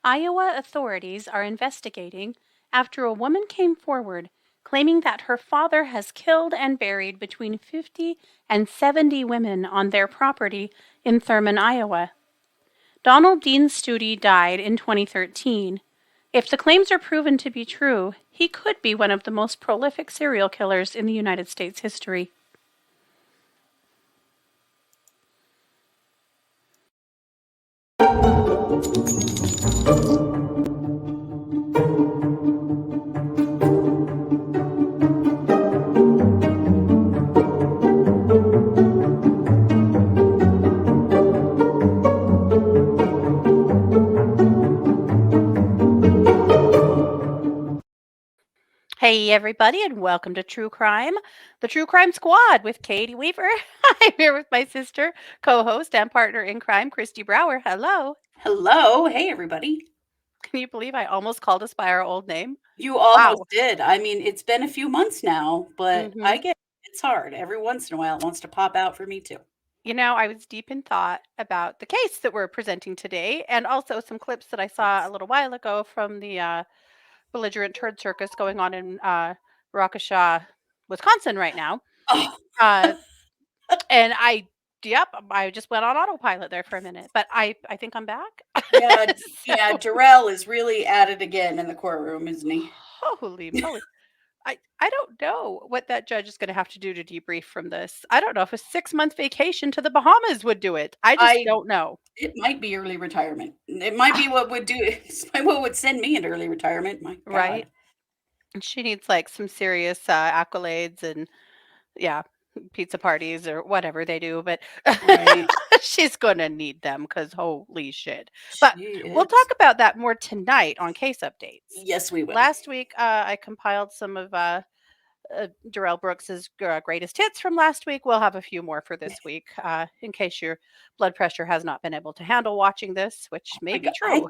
Iowa authorities are investigating after a woman came forward claiming that her father has killed and buried between 50 and 70 women on their property in Thurman, Iowa. Donald Dean Studey died in 2013. If the claims are proven to be true, he could be one of the most prolific serial killers in the United States history. Hey, everybody, and welcome to True Crime, the True Crime Squad with Katie Weaver. I'm here with my sister, co host, and partner in crime, Kristi Brower. Hello. Hello. Hey, everybody. Can you believe I almost called us by our old name? You almost Wow. did. I mean, it's been a few months now, but hmm I get it's hard. Every once in a while, it wants to pop out for me too. I was deep in thought about the case that we're presenting today and also some clips that I saw a Yes. little while ago from the belligerent turd circus going on in Waukesha, Wisconsin right now. Oh, Uh, And yep, I just went on autopilot there for a minute, but I think I'm back. yeah, yeah. So, Darrell is really at it again in the courtroom, isn't he? holy moly. I don't know what that judge is going to have to do to debrief from this. I don't know if a 6-month vacation to the Bahamas would do it. I just I. don't know. It might be early retirement. It might be what would do. It's what would send me into early retirement. My Right? God. And she needs like some serious accolades and yeah, pizza parties or whatever they do, but Right. she's gonna need them because holy shit. But She we'll talk is. about that more tonight on case updates. Yes, we will. Last week, I compiled some of Darrell Brooks's greatest hits from last week. We'll have a few more for this week, in case your blood pressure has not been able to handle watching this, which may My be God. true.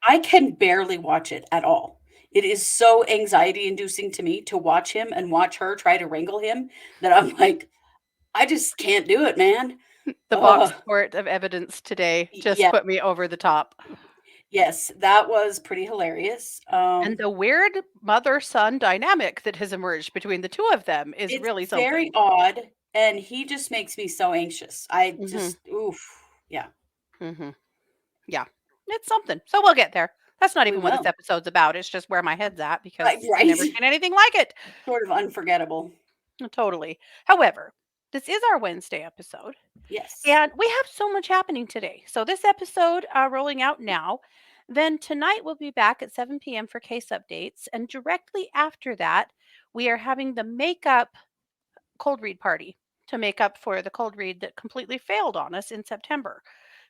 I can barely watch it at all. It is so anxiety inducing to me to watch him and watch her try to wrangle him that I'm like, I just can't do it, man. The box Oh, sport of evidence today just yeah, put me over the top. yes, that was pretty hilarious. And the weird mother son dynamic that has emerged between the two of them is It's really very something. odd, and he just makes me so anxious. I hmm just, oof, yeah, hmm Yeah, it's something. So we'll get there. That's not we even what this will. episode's about. It's just where my head's at because Right, I've never right. seen anything like it. Sort of unforgettable. Totally. However, this is our Wednesday episode, Yes. and we have so much happening today. So this episode rolling out now. Then tonight we'll be back at 7 p.m. for case updates, and directly after that, we are having the makeup cold read party to make up for the cold read that completely failed on us in September.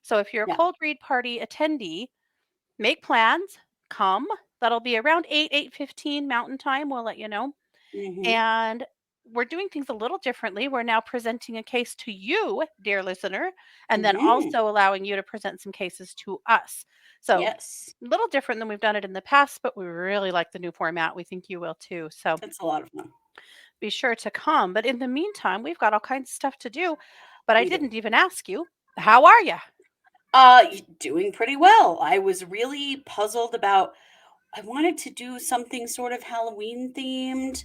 So if you're a Yeah. cold read party attendee, make plans, come. That'll be around 8:15 Mountain Time, we'll let you know. Hmm. And we're doing things a little differently. We're now presenting a case to you, dear listener, and then Hmm. also allowing you to present some cases to us. So, Yes. a little different than we've done it in the past, but we really like the new format. We think you will too. So, That's a lot of fun. be sure to come. But in the meantime, we've got all kinds of stuff to do. But I We do. didn't even ask you, how are you? Doing pretty well. I was really puzzled about I wanted to do something sort of Halloween themed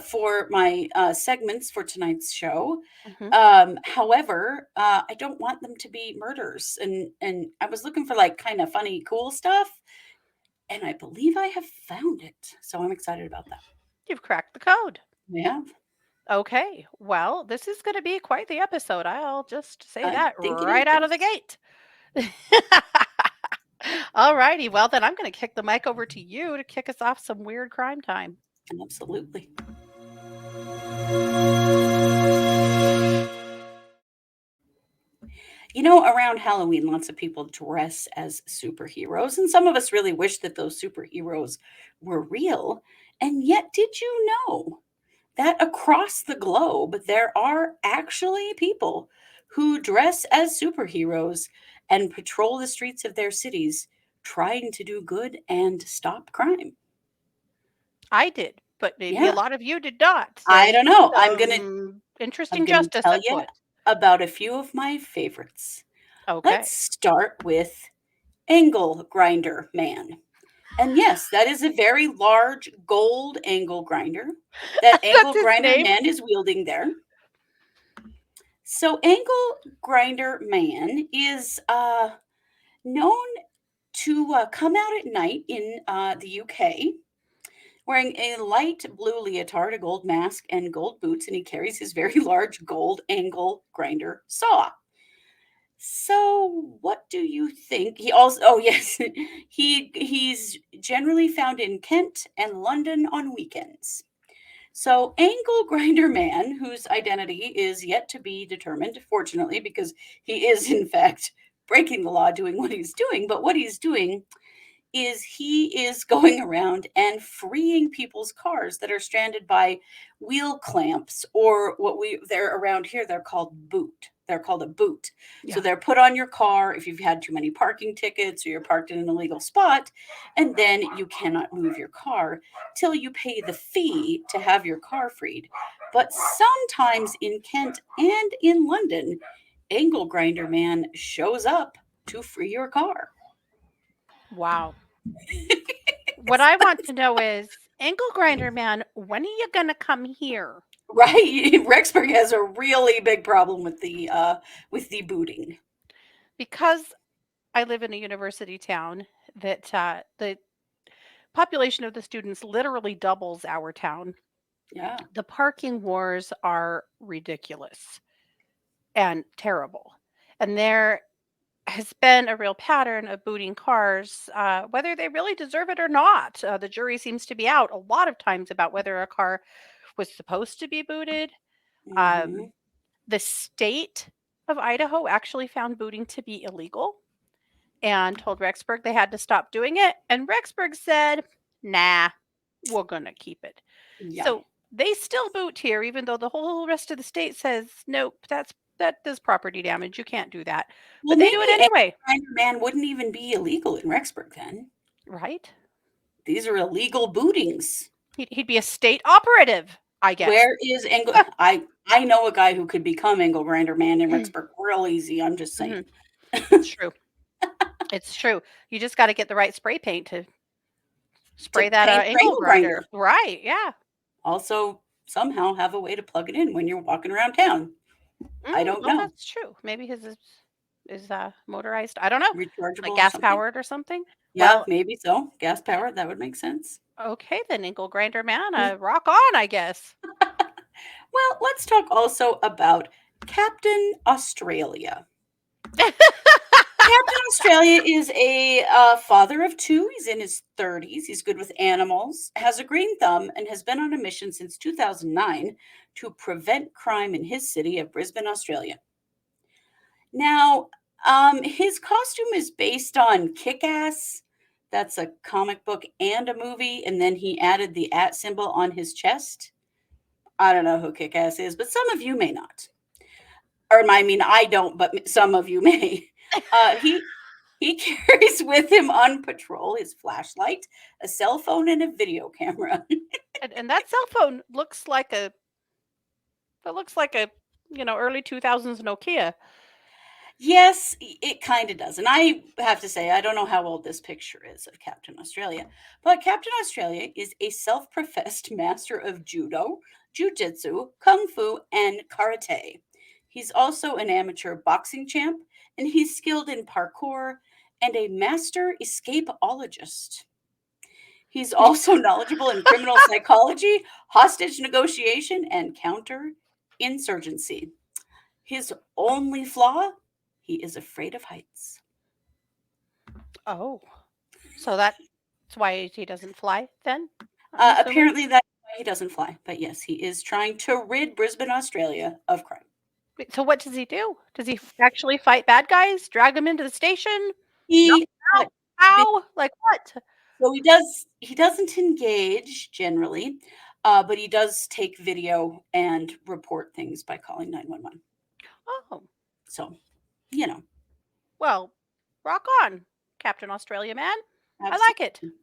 for my segments for tonight's show. hmm However, I don't want them to be murders, and I was looking for like kind of funny, cool stuff, and I believe I have found it. So I'm excited about that. You've cracked the code. Yeah, Okay. Well, this is going to be quite the episode. I'll just say I that think it right out of the is. gate. All righty. Well, then I'm going to kick the mic over to you to kick us off some weird crime time. Absolutely. You know, around Halloween, lots of people dress as superheroes, and some of us really wish that those superheroes were real. And yet, did you know that across the globe, there are actually people who dress as superheroes and patrol the streets of their cities trying to do good and stop crime? I did, but maybe a Yeah, lot of you did not. There I needs don't to be know. some I'm interesting gonna justice tell you afoot. about a few of my favorites. Let's Okay. start with Angle grinder man. And yes, that is a very large gold angle grinder that That's angle his grinder name? man is wielding there. So, angle grinder man is known to come out at night in the UK wearing a light blue leotard, a gold mask, and gold boots, and he carries his very large gold angle grinder saw. So, what do you think? He also, oh yes, he's generally found in Kent and London on weekends. So, Angle Grinder Man, whose identity is yet to be determined, fortunately, because he is, in fact, breaking the law doing what he's doing. But what he's doing is he is going around and freeing people's cars that are stranded by wheel clamps, or they're around here, they're called boot. They're called a boot. So Yeah. they're put on your car if you've had too many parking tickets or you're parked in an illegal spot, and then you cannot move your car till you pay the fee to have your car freed. But sometimes in Kent and in London, Angle Grinder Man shows up to free your car. Wow. What I want to know is, Angle Grinder Man, when are you gonna come here? Right. Rexburg has a really big problem with the booting. Because I live in a university town that the population of the students literally doubles our town. Yeah. The parking wars are ridiculous and terrible. And there has been a real pattern of booting cars, whether they really deserve it or not. The jury seems to be out a lot of times about whether a car was supposed to be booted. Mhm. Um, the state of Idaho actually found booting to be illegal and told Rexburg they had to stop doing it. And Rexburg said, nah, we're going to keep it. Yeah. So they still boot here, even though the whole rest of the state says, nope, that does property damage. You can't do that. Well, But they do maybe it Angle anyway, Grinder Man wouldn't even be illegal in Rexburg then. right? These are illegal bootings. He'd be a state operative, I guess. Where is Angle? I know a guy who could become Angle Grinder Man in Rexburg real easy. I'm just Mhm. saying. It's true. It's true. You just got to get the right spray paint to To spray that paint your angle angle grinder. grinder. Right. Yeah. Also, somehow have a way to plug it in when you're walking around town. I don't Well, know. that's true. Maybe his is motorized. I don't know, like Rechargeable or gas something. powered or something. Yeah, Well, maybe so. Gas powered, that would make sense. okay then, Inkle Grinder Man, rock on, I guess. Well, let's talk also about Captain Australia. Captain Australia is a father of two. He's in his 30s. He's good with animals, has a green thumb, and has been on a mission since 2009 to prevent crime in his city of Brisbane, Australia. Now, his costume is based on Kick Ass. That's a comic book and a movie. And then he added the at symbol on his chest. I don't know who Kick Ass is, but some of you may not. Or I mean, I don't, but some of you may. He carries with him on patrol his flashlight, a cell phone, and a video camera. And that cell phone looks like a early 2000s Nokia. Yes, it kind of does. And I have to say, I don't know how old this picture is of Captain Australia, but Captain Australia is a self professed master of judo, jujitsu, kung fu, and karate. He's also an amateur boxing champ, and he's skilled in parkour and a master escapeologist. He's also knowledgeable in criminal psychology, hostage negotiation, and counterinsurgency. His only flaw, he is afraid of heights. Oh, so that's why he doesn't fly then, I'm assuming? Apparently, that's why he doesn't fly. But yes, he is trying to rid Brisbane, Australia of crime. Wait, so what does he do? Does he actually fight bad guys? Drag them into the station? Knock He 'em out? How? Like what? so he does. He doesn't engage generally, but he does take video and report things by calling 911. Oh, So, you know, well, rock on, Captain Australia Man. I like it. absolutely.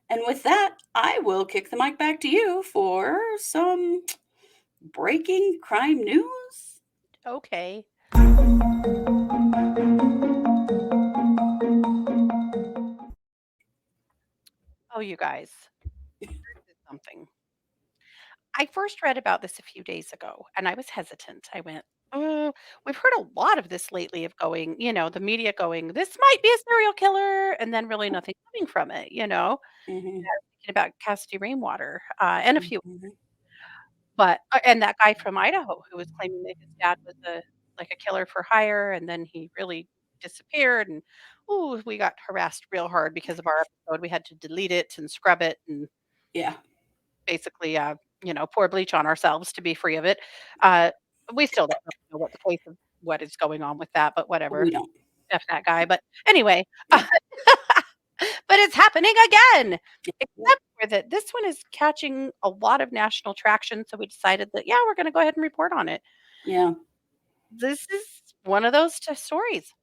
And with that, I will kick the mic back to you for some breaking crime news. Okay. Oh, you guys, this is something. I first read about this a few days ago and I was hesitant. I went, oh, we've heard a lot of this lately of going, the media going, this might be a serial killer, and then really nothing coming from it. Mhm, Thinking about Cassidy Rainwater and a few, mhm. but and that guy from Idaho who was claiming that his dad was a killer for hire, and then he really disappeared, and ooh, we got harassed real hard because of our episode. We had to delete it and scrub it and Yeah, basically, pour bleach on ourselves to be free of it. Uh, we still don't really know what the case of what is going on with that, but whatever. we don't. F that guy. But anyway, Yeah, but it's happening again, yeah, except for that this one is catching a lot of national traction. So we decided that, yeah, we're going to go ahead and report on it. yeah. This is one of those stories.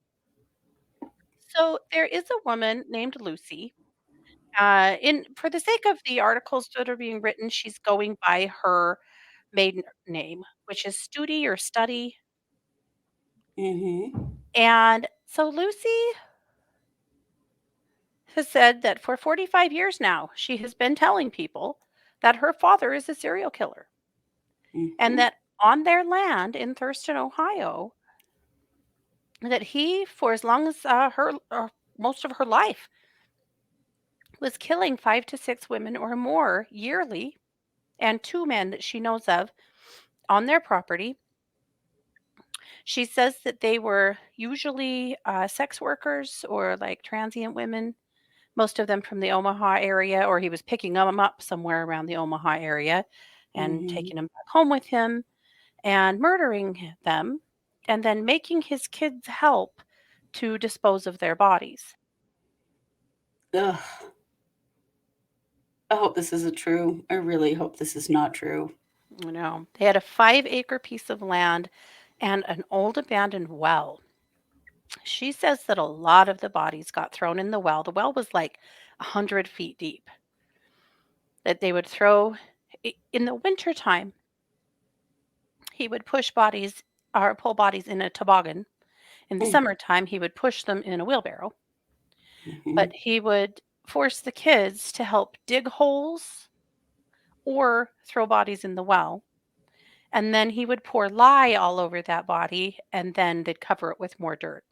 So there is a woman named Lucy. In for the sake of the articles that are being written, she's going by her maiden name, which is Studi or Study. Mhm. And so Lucy has said that for 45 years now, she has been telling people that her father is a serial killer and Mhm. that on their land in Thurston, Ohio, that he, for as long as her or most of her life, was killing 5 to 6 women or more yearly, and 2 men that she knows of on their property. She says that they were usually sex workers or like transient women, most of them from the Omaha area, or he was picking them up somewhere around the Omaha area and Mhm. taking them back home with him and murdering them and then making his kids help to dispose of their bodies. Ugh. I hope this isn't true. I really hope this is not true. They had a 5-acre piece of land and an old abandoned well. She says that a lot of the bodies got thrown in the well. The well was like 100 feet deep, that they would throw in the wintertime. He would push bodies or pull bodies in a toboggan. In the Mm, summertime, he would push them in a wheelbarrow, but mhm. he would force the kids to help dig holes or throw bodies in the well. And then he would pour lye all over that body and then they'd cover it with more dirt.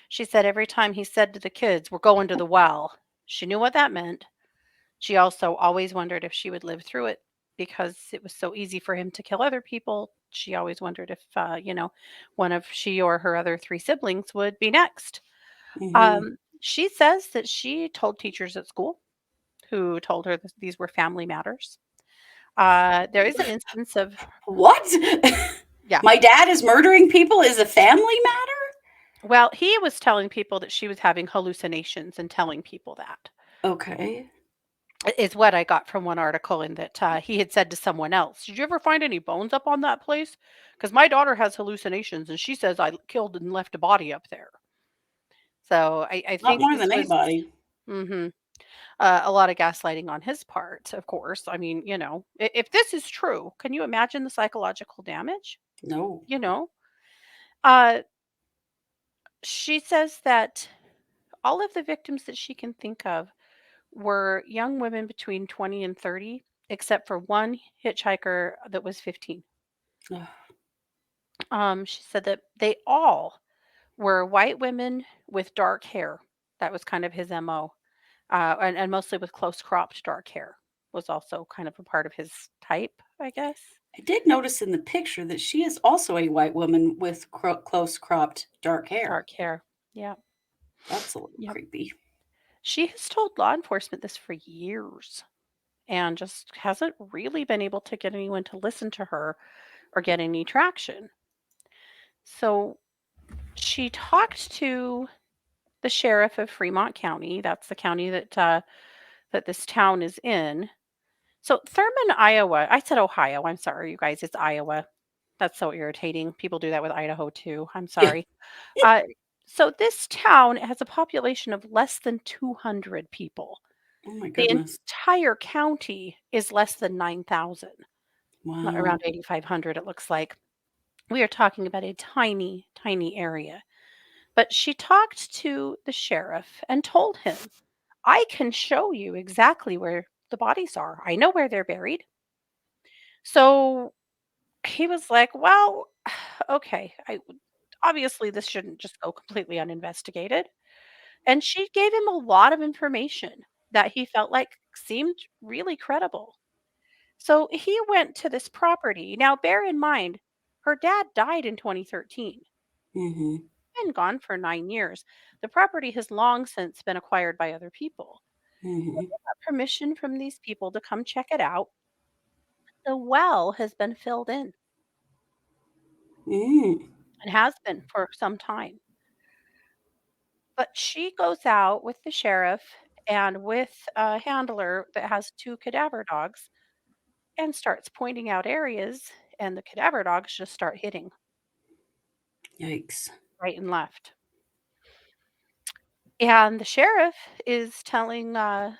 She said every time he said to the kids, "We're going to the well," she knew what that meant. She also always wondered if she would live through it because it was so easy for him to kill other people. She always wondered if, one of she or her other 3 siblings would be next. Mhm. She says that she told teachers at school who told her that these were family matters. There is an instance of, What? yeah, My dad is murdering people is a family matter? well, he was telling people that she was having hallucinations and telling people that. Okay. Is what I got from one article, in that he had said to someone else, "Did you ever find any bones up on that place? Because my daughter has hallucinations and she says I killed and left a body up there." So I Not think more this than was anybody. mhm, a lot of gaslighting on his part, of course. I mean, if this is true, can you imagine the psychological damage? No. You know, uh, she says that all of the victims that she can think of were young women between 20 and 30, except for one hitchhiker that was 15. Ugh. She said that they all were white women with dark hair. That was kind of his MO. And mostly with close cropped dark hair was also kind of a part of his type, I guess. I did notice in the picture that she is also a white woman with close cropped dark hair. Dark hair. Yeah. That's a little Yep. creepy. She has told law enforcement this for years and just hasn't really been able to get anyone to listen to her or get any traction. So she talked to the sheriff of Fremont County. That's the county that this town is in. So Thurman, Iowa. I said Ohio. I'm sorry, you guys. It's Iowa. That's so irritating. People do that with Idaho too. I'm Yeah. sorry. Uh, so this town has a population of less than 200 people. Oh my The goodness. entire county is less than 9,000, Wow. around 8,500. It looks like we are talking about a tiny, tiny area. But she talked to the sheriff and told him I can show you exactly where the bodies are. I know where they're buried." So he was like, "Well, okay, obviously this shouldn't just go completely uninvestigated." And she gave him a lot of information that he felt like seemed really credible. So he went to this property. Now, bear in mind, her dad died in 2013, Mhm. been gone for 9 years. The property has long since been acquired by other people. Mhm. Got permission from these people to come check it out. The well has been filled in Mm. and has been for some time. But she goes out with the sheriff and with a handler that has two cadaver dogs and starts pointing out areas, and the cadaver dogs just start hitting Yikes. right and left. And the sheriff is telling the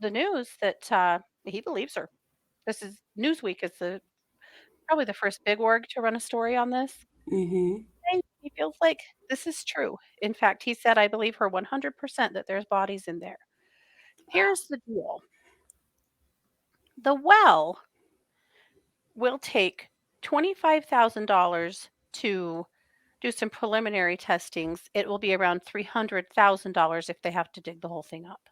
news that he believes her. This is Newsweek is the probably the first big org to run a story on this. Mhm. And he feels like this is true. In fact, he said, "I believe her 100% that there's bodies in there." Here's the deal: the well will take $25,000 to do some preliminary testings. It will be around $300,000 if they have to dig the whole thing up.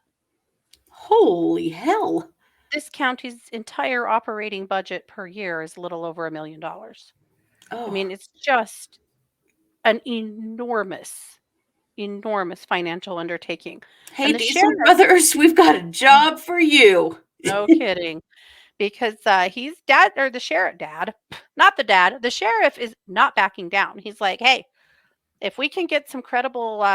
Holy hell. This county's entire operating budget per year is a little over $1 million. I Oh. mean, it's just an enormous, enormous financial undertaking. Hey, And the Diesel sheriff, Brothers, we've got a job for you. no kidding, because he's dad or the sheriff dad, not the dad, the sheriff is not backing down. He's like, "Hey, if we can get some credible,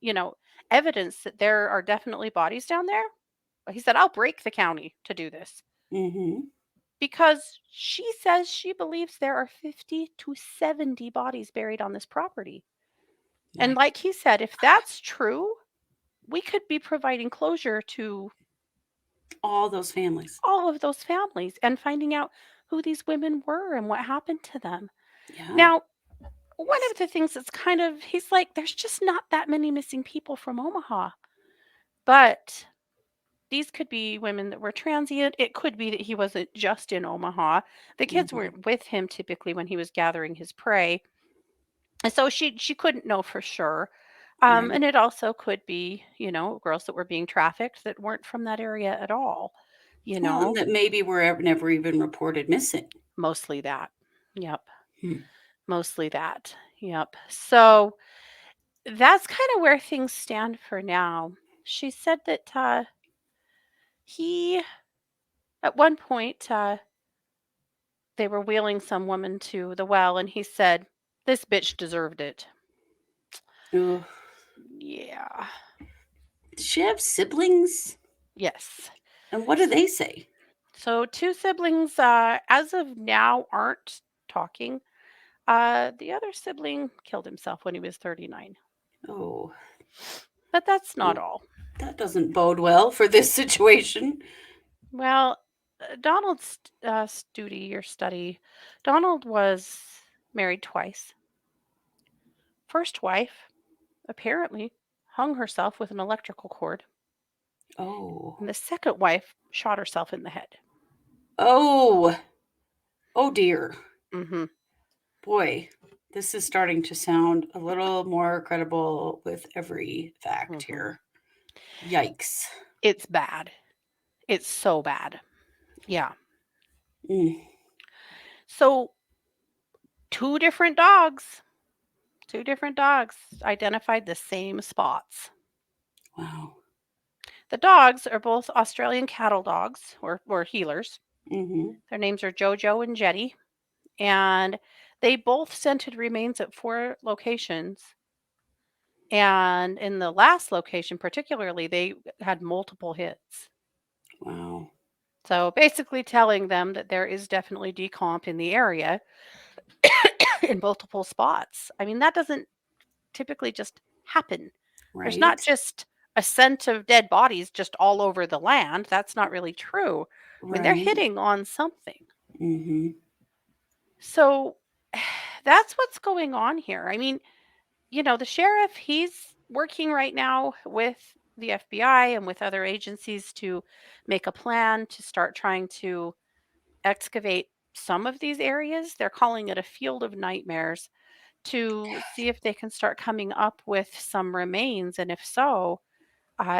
you know, evidence that there are definitely bodies down there," he said, "I'll break the county to do this." Mhm. Because she says she believes there are 50 to 70 bodies buried on this property. And Yikes. like he said, if that's true, we could be providing closure to All those families. all of those families and finding out who these women were and what happened to them. Yeah. Now, one of the things that's kind of, he's like, there's just not that many missing people from Omaha. But these could be women that were transient. It could be that he wasn't just in Omaha. The kids Mhm. weren't with him typically when he was gathering his prey. And so she couldn't know for sure. Right. And it also could be, girls that were being trafficked that weren't from that area at all, you Well, and know, that maybe were never even reported missing. mostly that. Yep. Hmm. Mostly that. Yep. So that's kind of where things stand for now. She said that he, at one point, they were wheeling some woman to the well, and he said, "This bitch deserved it." Ugh. Yeah. Does she have siblings? Yes. And what do they say? So two siblings, as of now, aren't talking. The other sibling killed himself when he was 39. Oh, But that's not well, all. that doesn't bode well for this situation. Well, Donald Studi, your study, Donald was married twice. First wife apparently hung herself with an electrical cord, Oh. and the second wife shot herself in the head. Oh. Oh dear. Hmm. Boy, this is starting to sound a little more credible with every fact Hmm. here. Yikes. It's bad. It's so bad. Yeah. Mm. So two different dogs identified the same spots. Wow. The dogs are both Australian cattle dogs or healers. Mhm. Their names are Jojo and Jetty, and they both scented remains at four locations. And in the last location, particularly, they had multiple hits. Wow. So basically, telling them that there is definitely decomp in the area in multiple spots. I mean, that doesn't typically just happen. There's not Right? just a scent of dead bodies just all over the land. That's not really true. I mean, they're Right. hitting on something. Mhm. So that's what's going on here. I mean, the sheriff, he's working right now with the FBI and with other agencies to make a plan to start trying to excavate some of these areas. They're calling it a field of nightmares to see if they can start coming up with some remains. And if so,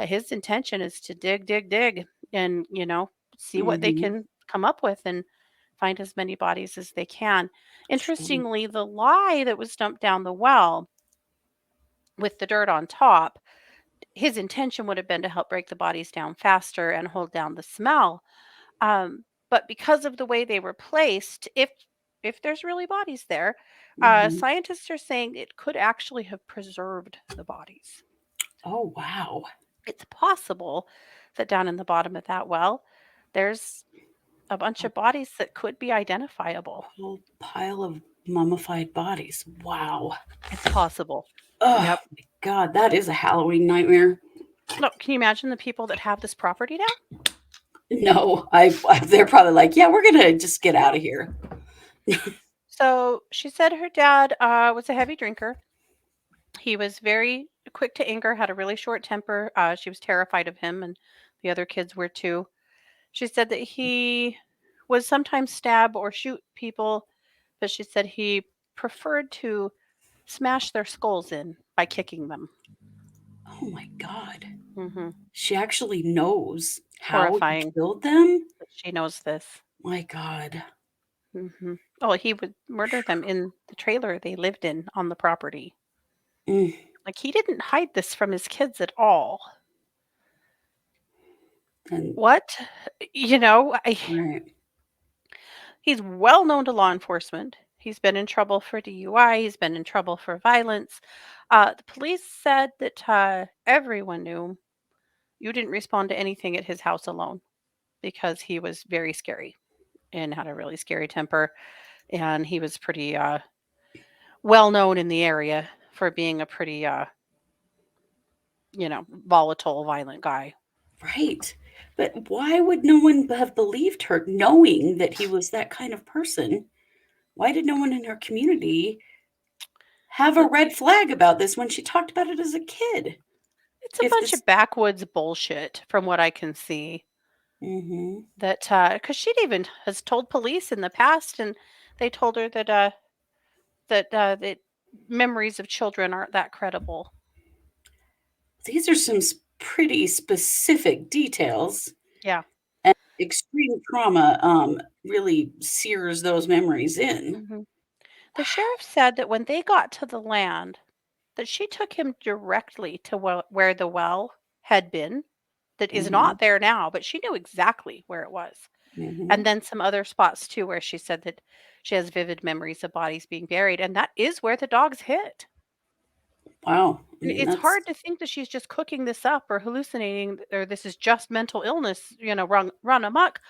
his intention is to dig, dig, dig and, see what they Mhm. can come up with and find as many bodies as they can. Sure. Interestingly, the lye that was dumped down the well with the dirt on top, his intention would have been to help break the bodies down faster and hold down the smell. But because of the way they were placed, if there's really bodies there, Mhm. scientists are saying it could actually have preserved the bodies. Oh, wow. It's possible that down in the bottom of that well, there's a bunch A of bodies that could be identifiable. whole pile of mummified bodies. Wow. It's possible. Oh Yep. my god, that is a Halloween nightmare. Look, can you imagine the people that have this property now? No, they're probably like, "Yeah, we're gonna just get out Yeah. of here." So she said her dad was a heavy drinker. He was very quick to anger, had a really short temper. She was terrified of him, and the other kids were too. She said that he would sometimes stab or shoot people, but she said he preferred to smash their skulls in by kicking them. Oh my god. Hmm. She actually knows how he Horrifying killed them? that she knows this. My god. Oh, he would murder them in the trailer they lived in on the property. Mm, Like, he didn't hide this from his kids at all. and What? right. He's well known to law enforcement. He's been in trouble for DUI. He's been in trouble for violence. The police said that everyone knew you didn't respond to anything at his house alone because he was very scary and had a really scary temper. And he was pretty well known in the area for being a pretty, volatile, violent guy. Right. But why would no one have believed her knowing that he was that kind of person? Why did no one in her community have a The- red flag about this when she talked about it as a kid? It's a If bunch this of backwoods bullshit, from what I can see. Mhm. That because she'd even has told police in the past, and they told her that memories of children aren't that credible. These are some pretty specific details, Yeah. and extreme trauma, really sears those memories in. Hmm. The sheriff said that when they got to the land, that she took him directly to where the well had been. That is Mhm, not there now, but she knew exactly where it was. And mhm. then some other spots too, where she said that she has vivid memories of bodies being buried, and that is where the dogs hit. Wow, I And mean, it's that's hard to think that she's just cooking this up or hallucinating or this is just mental illness, run amok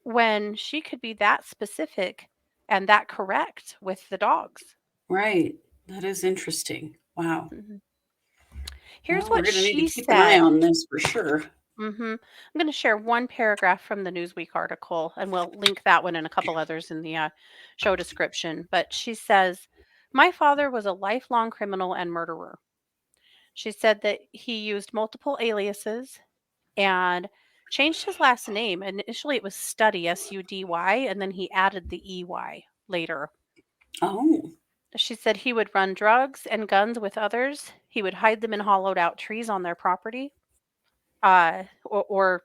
when she could be that specific and that correct with the dogs. right. That is interesting. Wow. Mhm. Here's Well, we're what gonna need to she keep an eye said. on this for sure. I'm going to share one paragraph from the Newsweek article, and we'll link that one and a couple others in the show description. But she says, "My father was a lifelong criminal and murderer." She said that he used multiple aliases and changed his last name. Initially, it was Study, Sudy, and then he added the EY later. Oh, She said he would run drugs and guns with others. He would hide them in hollowed out trees on their property or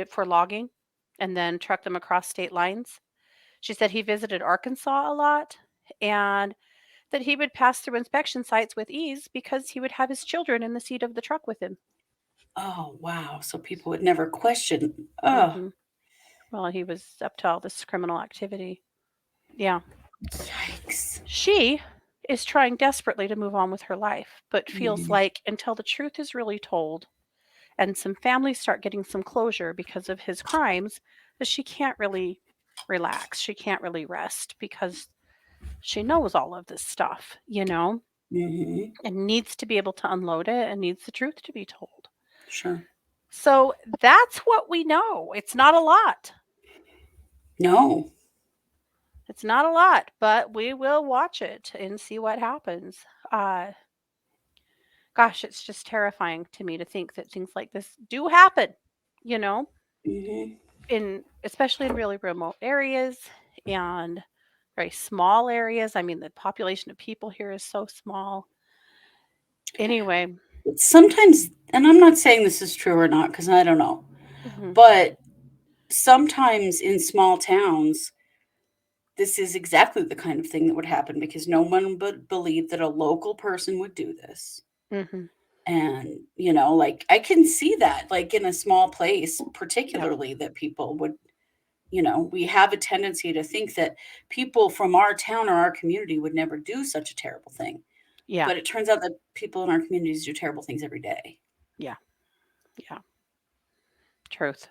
for logging and then truck them across state lines. She said he visited Arkansas a lot and that he would pass through inspection sites with ease because he would have his children in the seat of the truck with him. oh, wow. So people would never question. Oh, Hmm. Well, he was up to all this criminal activity. Yeah. yikes. She is trying desperately to move on with her life, but feels Mhm. like until the truth is really told and some families start getting some closure because of his crimes, that she can't really relax. She can't really rest because she knows all of this stuff, Mhm. and needs to be able to unload it and needs the truth to be told. Sure. So that's what we know. It's not a lot. No. It's not a lot, but we will watch it and see what happens. gosh, it's just terrifying to me to think that things like this do happen, you know, Hmm. in especially in really remote areas and very small areas. I mean, the population of people here is so small. Anyway, Sometimes, and I'm not saying this is true or not because I don't know, mhm, but sometimes in small towns, this is exactly the kind of thing that would happen because no one would believe that a local person would do this. mhm, And, like I can see that, like in a small place, yep, particularly that people would, we have a tendency to think that people from our town or our community would never do such a terrible thing. yeah, But it turns out that people in our communities do terrible things every day. yeah, yeah, truth.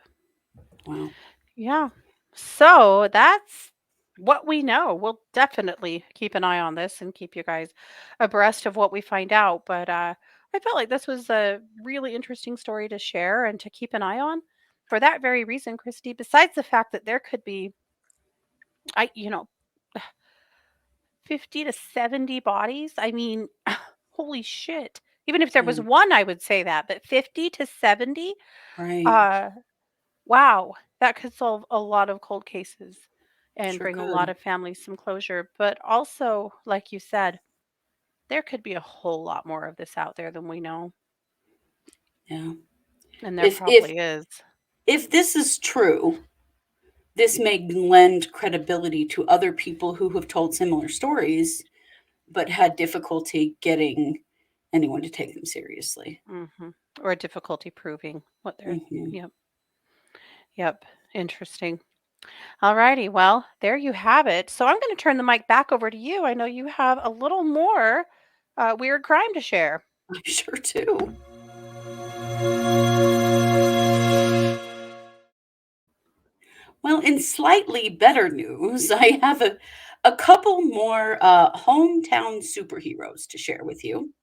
Wow. Yeah. So that's what we know. We'll definitely keep an eye on this and keep you guys abreast of what we find out. But I felt like this was a really interesting story to share and to keep an eye on for that very reason, Christy. Besides the fact that there could be, 50 to 70 bodies. I mean, holy shit. Even if there was Yeah. one, I would say that, but 50 to 70, Right. uh, wow, that could solve a lot of cold cases and Sure bring a lot could. of families some closure. But also, like you said, there could be a whole lot more of this out there than we know. Yeah. And there If probably is. if this is true, this may lend credibility to other people who have told similar stories but had difficulty getting anyone to take them seriously. Hmm. Or difficulty proving what they're, Hmm. yep, yep. Interesting. All righty. Well, there you have it. So I'm going to turn the mic back over to you. I know you have a little more weird crime to share. I sure do. Well, in slightly better news, I have a couple more hometown superheroes to share with you.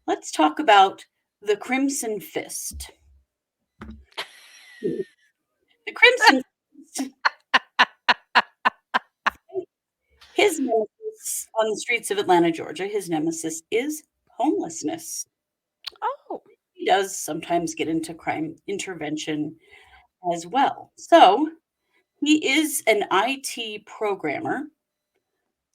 Let's talk about the Crimson Fist. The Crimson Fist, his nemesis on the streets of Atlanta, Georgia, his nemesis is homelessness. Oh, He does sometimes get into crime intervention as well. So he is an IT programmer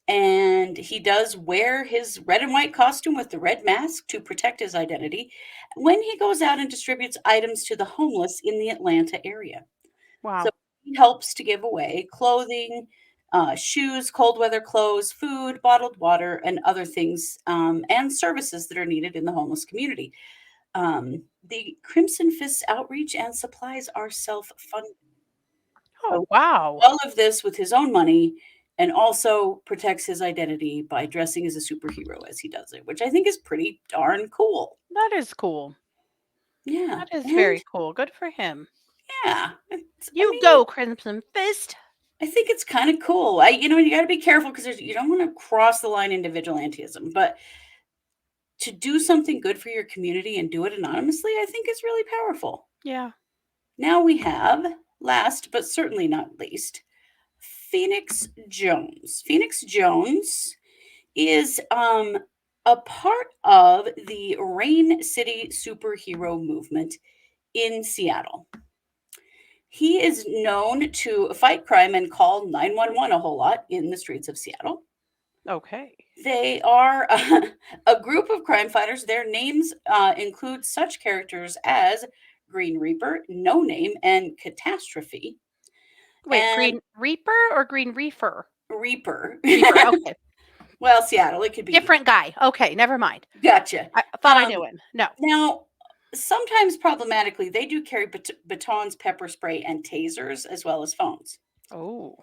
and he does wear his red and white costume with the red mask to protect his identity when he goes out and distributes items to the homeless in the Atlanta area. So wow. he helps to give away clothing, shoes, cold weather clothes, food, bottled water, and other things and services that are needed in the homeless community. The Crimson Fist outreach and supplies are self funded. Oh, So wow. all of this with his own money and also protects his identity by dressing as a superhero as he does it, which I think is pretty darn cool. That is cool. Yeah. That is And very cool. Good for him. yeah, I You mean, go, Crimson Fist. I think it's kind of cool. You got to be careful because you don't want to cross the line into vigilantism, but to do something good for your community and do it anonymously, I think is really powerful. Yeah. Now we have, last but certainly not least, Phoenix Jones. Phoenix Jones is a part of the Rain City superhero movement in Seattle. He is known to fight crime and call 911 a whole lot in the streets of Seattle. Okay. They are a group of crime fighters. Their names include such characters as Green Reaper, No Name, and Catastrophe. Wait, And Green Reaper or Green Reefer? Reaper. Reaper. Okay. Well, Seattle, it could be either. Different guy. Okay. Never mind. Gotcha. I thought I Um, knew him. No. Now, sometimes problematically, they do carry batons, pepper spray, and tasers as well as phones. Oh.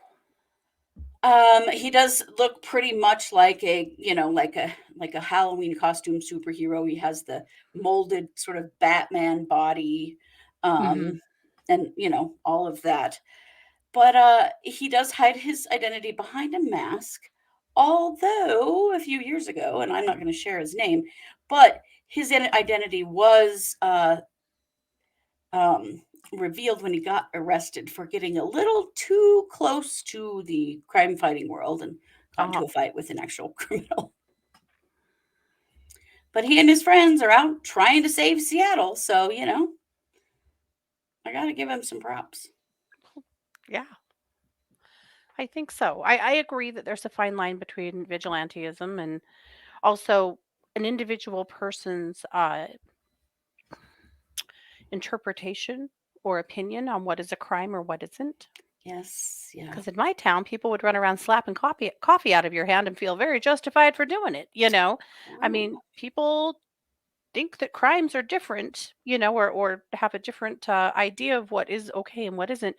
He does look pretty much like like a Halloween costume superhero. He has the molded sort of Batman body, Hmm. um, and all of that. But he does hide his identity behind a mask. Although a few years ago, and I'm not going to share his name, but his identity was um, revealed when he got arrested for getting a little too close to the crime fighting world and got into Oh. a fight with an actual criminal. But he and his friends are out trying to save Seattle. So, I got to give him some props. Yeah, I think so. I agree that there's a fine line between vigilantism and also an individual person's interpretation or opinion on what is a crime or what isn't. Yes. Yeah. Because in my town, people would run around slapping coffee out of your hand and feel very justified for doing it. I mean, Oh. people think that crimes are different, or have a different idea of what is okay and what isn't.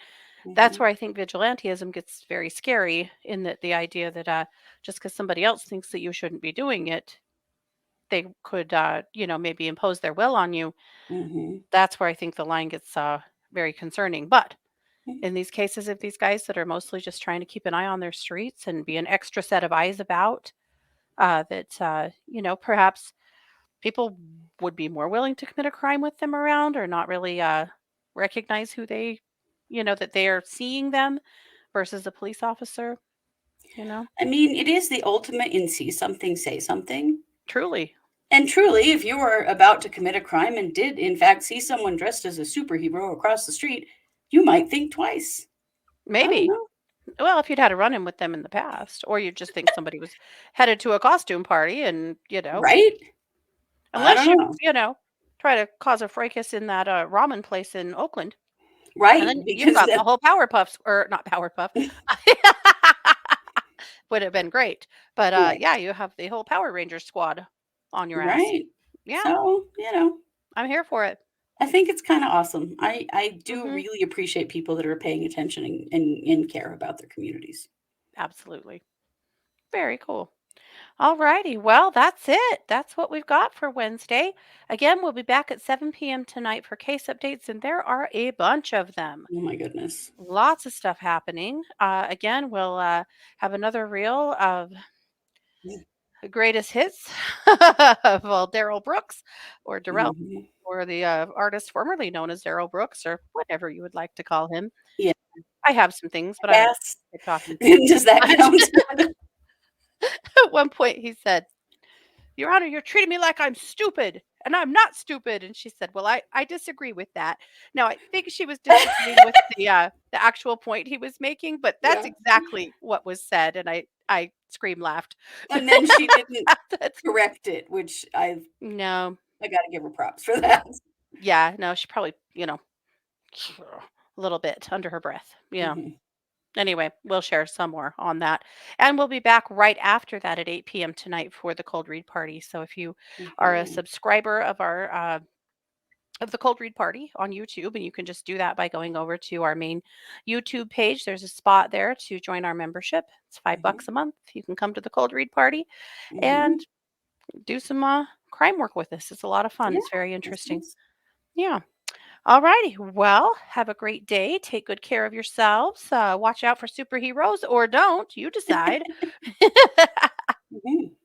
That's Hmm. where I think vigilantism gets very scary, in that the idea that just because somebody else thinks that you shouldn't be doing it, they could, maybe impose their will on you. Hmm. That's where I think the line gets very concerning. But in these cases of these guys that are mostly just trying to keep an eye on their streets and be an extra set of eyes about, that, perhaps people would be more willing to commit a crime with them around, or not really recognize who that they are seeing them versus a police officer, you know? I mean, it is the ultimate in see something, say something. Truly. And truly, if you were about to commit a crime and did, in fact, see someone dressed as a superhero across the street, you might think twice. I don't Maybe. know. Well, if you'd had a run-in with them in the past, or you just think somebody was headed to a costume party and, Right? I unless don't you, know. try to cause a fracas in that ramen place in Oakland, and Right? then you've Because got the whole Powerpuffs, or not Powerpuff. Would have been great. But right. yeah, you have the whole Power Rangers squad on your ass. Right. Yeah, So, I'm here for it. I think it's kind of awesome. I do Mhm. really appreciate people that are paying attention and care about their communities. Absolutely. Very cool. All righty. Well, that's it. That's what we've got for Wednesday. Again, we'll be back at 7 p.m. tonight for case updates, and there are a bunch of them. Oh my goodness. Lots of stuff happening. Again, we'll have another reel of the greatest hits of Daryl Brooks, or Darrell, Mhm. or the artist formerly known as Daryl Brooks, or whatever you would like to call him. Yeah. I have some things, but I don't Yes. like talking Does that too count? much. At one point, he said, "Your Honor, you're treating me like I'm stupid, and I'm not stupid." And she said, "Well, I disagree with that." Now, I think she was disagreeing with the actual point he was making, but that's Yeah. exactly what was said, and I scream laughed. And then she didn't That's correct it, which no, I got to give her props for that. yeah, no, she probably, a little bit under her breath. Yeah. Mhm. Anyway, we'll share some more on that. And we'll be back right after that at 8 p.m. tonight for the cold read party. So if you are a Mhm. subscriber of our of the cold read party on YouTube, and you can just do that by going over to our main YouTube page. There's a spot there to join our membership. It's $5 Mhm. a month. You can come to the cold read party and Mhm. do some crime work with us. It's a lot of fun. Yeah. It's very That's interesting. nice. Yeah. All righty. Well, have a great day. Take good care of yourselves. Watch out for superheroes, or don't. You decide. Mhm.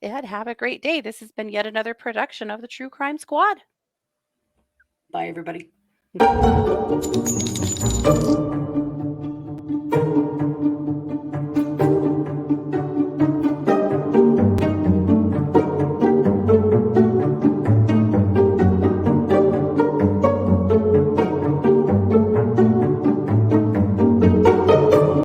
And have a great day. This has been yet another production of the True Crime Squad. Bye, everybody.